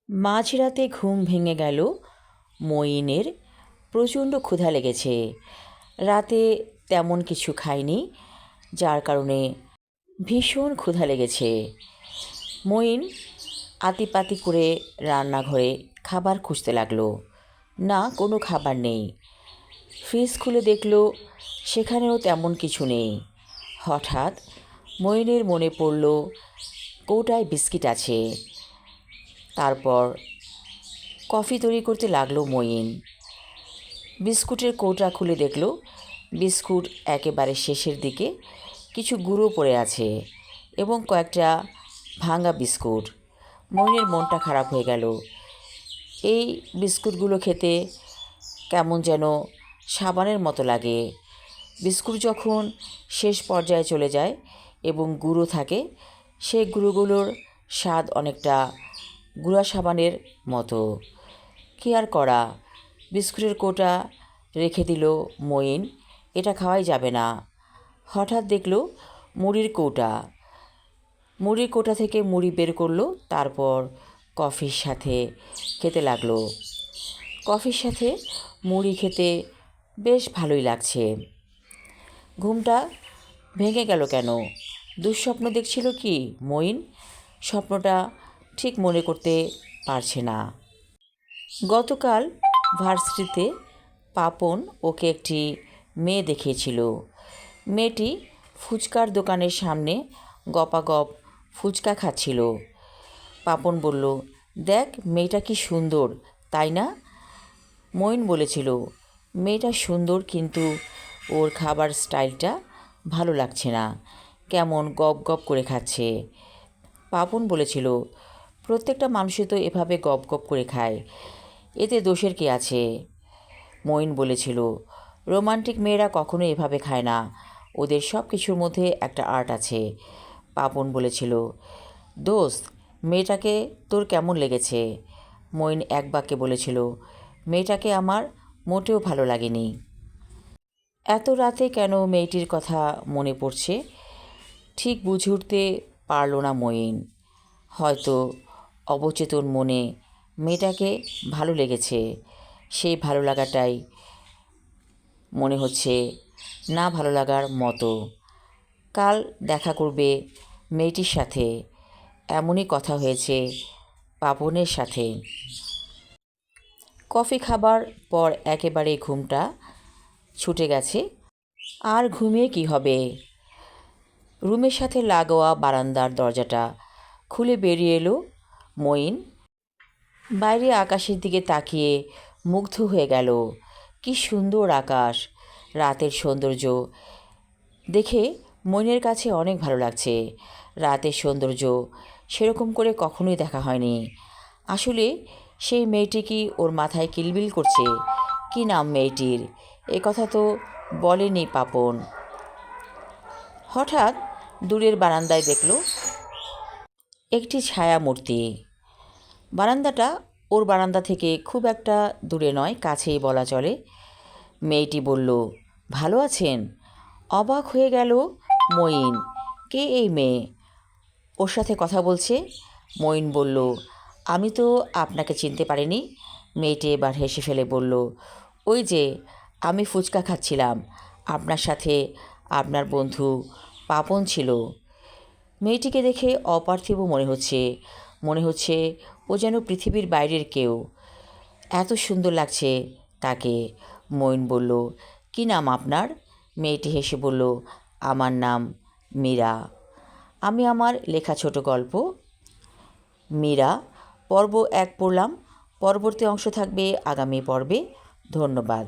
মাঝরাতে ঘুম ভেঙে গেল মঈনের। প্রচণ্ড ক্ষুধা লেগেছে। রাতে তেমন কিছু খায়নি, যার কারণে ভীষণ ক্ষুধা লেগেছে। মঈন আতিপাতি করে রান্নাঘরে খাবার খুঁজতে লাগলো। না, কোনো খাবার নেই। ফ্রিজ খুলে দেখল সেখানেও তেমন কিছু নেই। হঠাৎ মঈনের মনে পড়ল কৌটায় বিস্কিট আছে। তারপর কফি তৈরি করতে লাগলো মঈন। বিস্কুটের কৌটা খুলে দেখল বিস্কুট একেবারে শেষের দিকে কিছু গুঁড়ো পড়ে আছে এবং কয়েকটা ভাঙা বিস্কুট। মঈনের মনটা খারাপ হয়ে গেল। এই বিস্কুটগুলো খেতে কেমন যেন সাবানের মতো লাগে। বিস্কুট যখন শেষ পর্যায়ে চলে যায় এবং গুঁড়ো থাকে, সেই গুঁড়োগুলোর স্বাদ অনেকটা গুঁড়া সাবানের মতো। কী আর করা, বিস্কুটের কৌটা রেখে দিল মঈন। এটা খাওয়াই যাবে না। হঠাৎ দেখল মুড়ির কৌটা। মুড়ির কৌটা থেকে মুড়ি বের করলো, তারপর কফির সাথে খেতে লাগলো। কফির সাথে মুড়ি খেতে বেশ ভালোই লাগছে। ঘুমটা ভেঙে গেল কেন? দুঃস্বপ্ন দেখছিল কি মঈন? স্বপ্নটা ঠিক মনে করতে পারছে না। গতকাল ভার্সিটিতে পাপন ওকে একটি মেয়ে দেখিয়েছিল। মেয়েটি ফুচকার দোকানের সামনে গপাগপ ফুচকা খাচ্ছিল। পাপন বলল, দেখ মেয়েটা কি সুন্দর, তাই না? মঈন বলেছিল, মেয়েটা সুন্দর, কিন্তু ওর খাবার স্টাইলটা ভালো লাগছে না, কেমন গপ গপ করে খাচ্ছে। পাপন বলেছিল, প্রত্যেকটা মানুষই তো এভাবে গপ গপ করে খায়, এতে দোষের কী আছে? মঈন বলেছিল, রোমান্টিক মেয়েরা কখনো এভাবে খায় না, ওদের সব কিছুর মধ্যে একটা আর্ট আছে। পাপন বলেছিল, দোস্ত, মেয়েটাকে তোর কেমন লেগেছে? মঈন এক বাক্যে বলেছিল, মেয়েটাকে আমার মোটেও ভালো লাগেনি। এত রাতে কেন মেয়েটির কথা মনে পড়ছে ঠিক বুঝে উঠতে পারল না মঈন। হয়তো অবচেতন মনে মেয়েটাকে ভালো লেগেছে। সেই ভালো লাগাটাই মনে হচ্ছে না ভালো লাগার মতো। কাল দেখা করবে মেয়েটির সাথে, এমনই কথা হয়েছে পাপনের সাথে। কফি খাবার পর একেবারে ঘুমটা ছুটে গেছে। আর ঘুমিয়ে কি হবে? রুমের সাথে লাগোয়া বারান্দার দরজাটা খুলে বেরিয়ে এলো মঈন। বাইরে আকাশের দিকে তাকিয়ে মুগ্ধ হয়ে গেল। কি সুন্দর আকাশ! রাতের সৌন্দর্য দেখে মঈনের কাছে অনেক ভালো লাগছে। রাতের সৌন্দর্য সেরকম করে কখনোই দেখা হয়নি। আসলে সেই মেয়েটি কি ওর মাথায় কিলবিল করছে? কি নাম মেয়েটির? এ কথা তো বলেনি পাপন। হঠাৎ দূরের বারান্দায় দেখল একটি ছায়া মূর্তি। বারান্দাটা ওর বারান্দা থেকে খুব একটা দূরে নয়, কাছেই বলা চলে। মেয়েটি বলল, ভালো আছেন? অবাক হয়ে গেল মঈন। কে এই মেয়ে? ওর সাথে কথা বলছে? মঈন বলল, আমি তো আপনাকে চিনতে পারিনি। মেয়েটি এবার হেসে ফেলে বলল, ওই যে আমি ফুচকা খাচ্ছিলাম, আপনার সাথে আপনার বন্ধু পাপন ছিল। মেয়েটিকে দেখে অপার্থিব মনে হচ্ছে ও যেন পৃথিবীর বাইরের কেউ। এত সুন্দর লাগছে তাকে। মঈন বলল, কী নাম আপনার? মেয়েটি হেসে বলল, আমার নাম মীরা। আমি আমার লেখা ছোট গল্প মীরা পর্ব 1 পড়লাম। পরবর্তী অংশ থাকবে আগামী পর্বে। ধন্যবাদ।